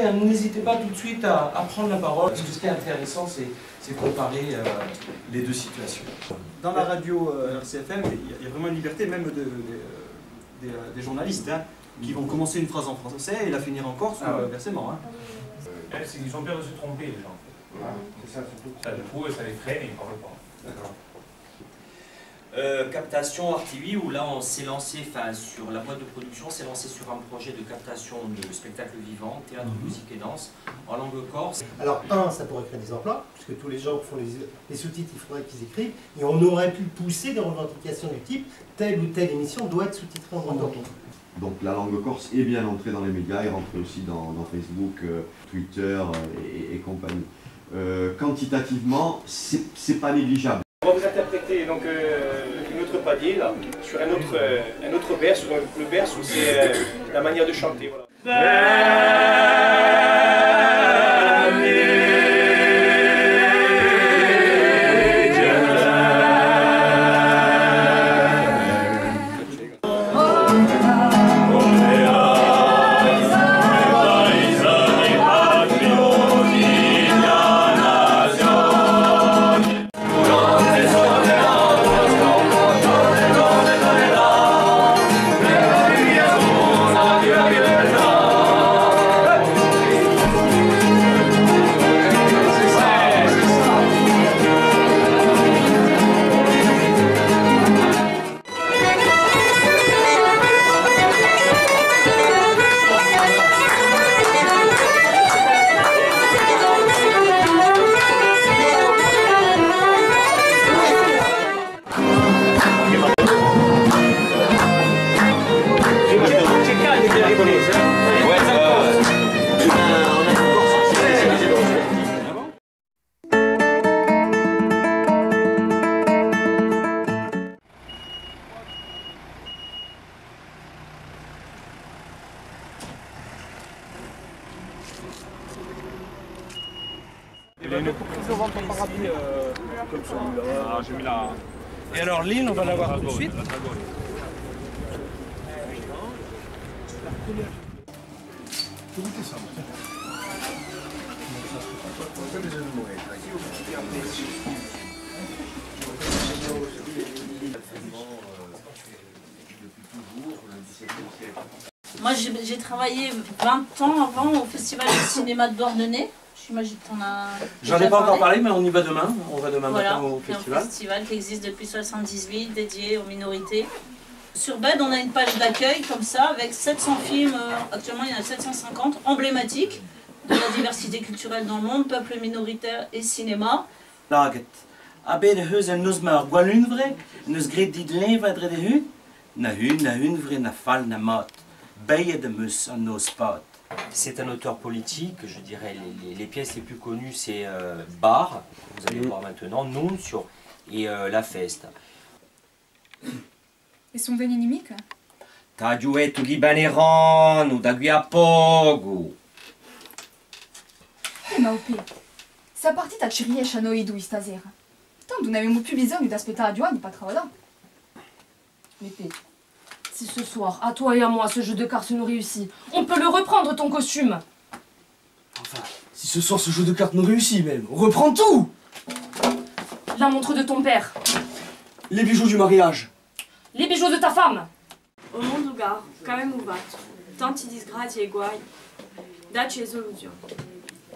après, n'hésitez pas tout de suite à prendre la parole, parce que ce qui est intéressant, c'est de comparer les deux situations. Dans la radio RCFM, il y a vraiment une liberté, même des journalistes, hein, qui vont commencer une phrase en français et la finir en corse ou inversement. Hein. Ils ont peur de se tromper, les gens. C'est ça, surtout. Ça les trouve, ça les freine et ils ne parlent pas. D'accord. Captation Art TV, où là on s'est lancé, enfin sur la boîte de production, s'est lancé sur un projet de captation de spectacle vivant, théâtre, musique et danse, en langue corse. Alors ça pourrait créer des emplois, puisque tous les gens qui font les sous-titres, il faudrait qu'ils écrivent, et on aurait pu pousser des revendications du type, telle ou telle émission doit être sous-titrée en breton. Donc la langue corse est bien entrée dans les médias, est rentrée aussi dans Facebook, Twitter et compagnie. Quantitativement, c'est pas négligeable. On va vous interpréter donc une autre palier là, sur un autre vers, sur le vers où c'est la manière de chanter. Voilà. Il y a une prise au ventre en parapluie comme celui-là. Ah, j'ai mis là. Et alors, Lynn, on va la voir tout de suite. Moi, j'ai travaillé 20 ans avant au Festival de cinéma de Douarnenez. J'imagine que t'en as. J'en ai pas encore parlé, mais on y va demain. On va demain voilà, matin au festival. Un festival qui existe depuis 1978, dédié aux minorités. Sur BED, on a une page d'accueil comme ça, avec 700 films, actuellement il y en a 750, emblématiques de la diversité culturelle dans le monde, peuple minoritaire et cinéma. Laget. Abbe de huis en nus maar gwalun vre, nus gret dit levadre de hun, na hun vre na fal na mot, baye de mus en nos spot. C'est un auteur politique, je dirais, les pièces les plus connues c'est Bar, vous allez voir maintenant, Nunzio et La Festa. E son veni nimic? Ta giuetu libanerano, da qui a poco. Ma OP, sa partita ci riesce a noi due stasera. Tanto non avevamo più bisogno di aspettare Giovanni per travailler. L'épée. Si ce soir, à toi et à moi, ce jeu de cartes nous réussit, on peut le reprendre, ton costume. Enfin, si ce soir ce jeu de cartes nous réussit même, on reprend tout. La montre de ton père. Les bijoux du mariage. Les bijoux de ta femme. O mondo gar, carem uvato, tanti disgrazie e guai, daci e soluzioni.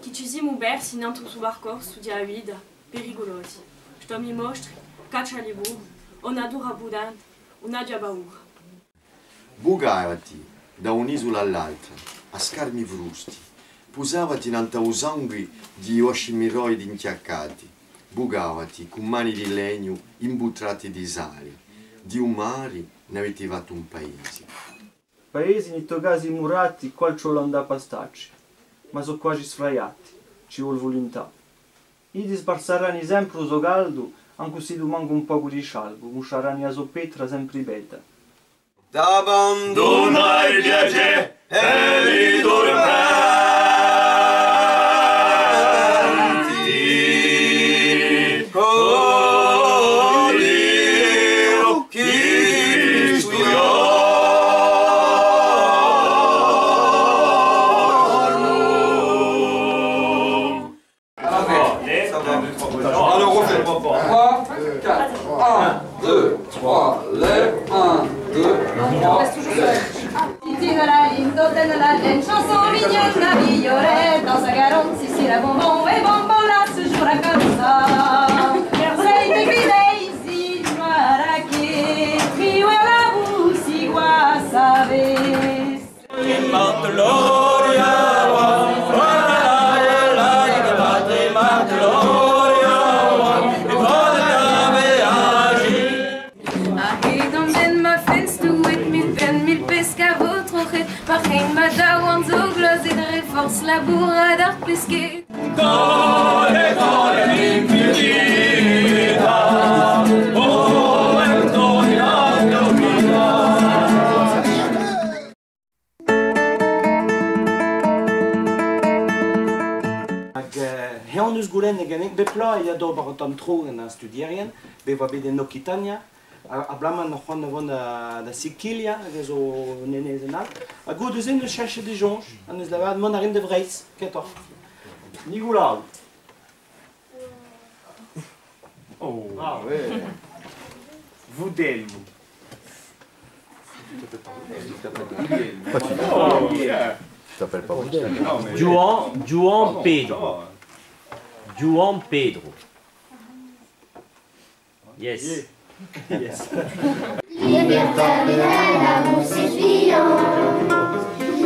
Chi ci siamo persi in altro su percorso di vita pericolosi. Sto mi mostri, caccia li bu, una dura budante, una già paura. Bugavati da un'isola all'altra, a scarmi frusti, pusavati in sangue di oscimiroidi inchiaccati, bugavati con mani di legno imbutrati di sale, di un mare ne avete fatto un paese. Paesi in togasi murati, qual ciò l'anda pastacci, ma so quasi sfraiati, ci vuol volontà. I disparsaranno sempre uso caldo, anche se tu manca un poco di scialbo, musciaranno a soppetra sempre beta. T'abbandona il piacere e ritornanti. Oh Dio, chi studiò chanson mignonne à Violette, dans sa galante, si la bonbon et bonbon là se jouera comme ça. Sei te gridei, si noaraque, rio e la busi qua sabes. Waarheen maar dauwend zo glas in de force la bourra d'art pesquet. Heonus gulen egenik bepla ja do barotam trogen na studierien, beva bide Nokitania. Ablaman nog gewoon de Sicilia, zo nenezenal. A goede zin de cherche de jonge, en is daar monarin de vrees, kent toch? Nicolau. Oh. Ah oui. Voudelmo. Tu t'appelles pas Voudel. Juan Pedro. Juan Pedro. Yes. Yes. Libertà la musica figlio,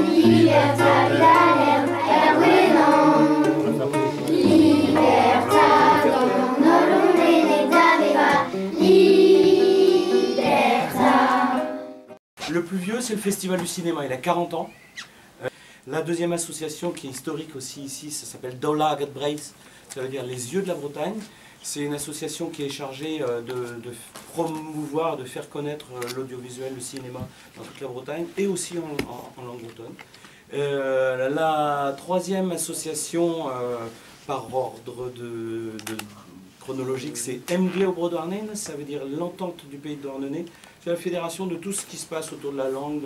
libertà l'air è bueno, libertà non lo ne t'aveva, libertà. Le plus vieux, c'est le Festival du cinéma, il a 40 ans. La deuxième association qui est historique aussi ici, ça s'appelle Dolaget Brace, ça veut dire les yeux de la Bretagne. C'est une association qui est chargée de promouvoir, de faire connaître l'audiovisuel, le cinéma dans toute la Bretagne et aussi en langue bretonne. La troisième association par ordre chronologique, c'est MG au Brodouarnen, ça veut dire l'entente du pays de Douarnenez. C'est la fédération de tout ce qui se passe autour de la langue,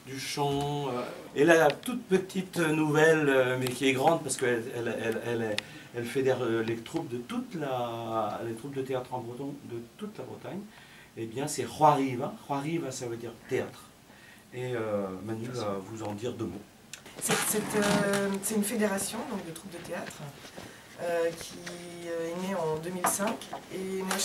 du chant. Et la toute petite nouvelle, mais qui est grande parce qu'elle fédère les troupes de les troupes de théâtre en breton de toute la Bretagne. Eh bien, c'est Roariva. Roariva, ça veut dire théâtre. Et Manu va vous en dire deux mots. C'est une fédération donc, de troupes de théâtre qui est née en 2005. Et moi,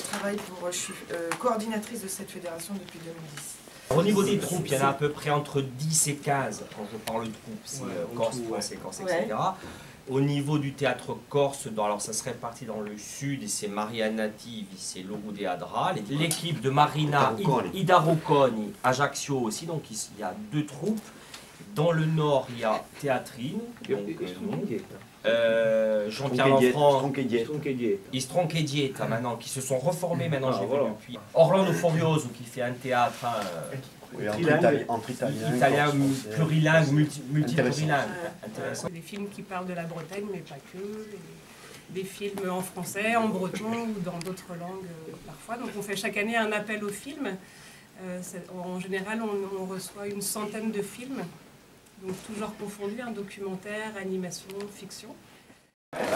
je suis coordinatrice de cette fédération depuis 2010. Au niveau des troupes, il y en a à peu près entre 10 et 15. Quand je parle de troupes, c'est Corse, Corse, etc. Au niveau du théâtre corse, alors ça se répartit dans le sud, et c'est Maria Native, c'est Lourou de Adra. L'équipe de Marina, Idaroconi, Ajaccio aussi, donc il y a deux troupes. Dans le nord, il y a Théâtrine, Jean-Pierre Lanfranc, Istronchedieta maintenant, qui se sont reformés maintenant, j'ai vu depuis. Orlando Furioso qui fait un théâtre entre italien plurilingue, multiplurilingue. Des films qui parlent de la Bretagne, mais pas que. Des films en français, en breton ou dans d'autres langues parfois. Donc on fait chaque année un appel aux films. En général, on reçoit une centaine de films. Donc toujours confondus, documentaire, animation, fiction. Ouais, de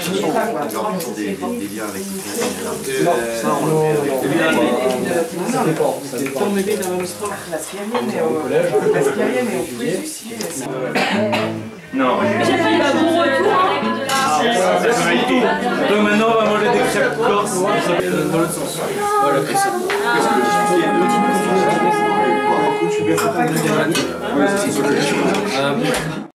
toute façon, on fait des liens avec Non, j'ai fait un bon retour. C'est magnifique. Donc maintenant on va manger des crêpes corse dans l'autre sens. Voilà, qu'est-ce que tu fais?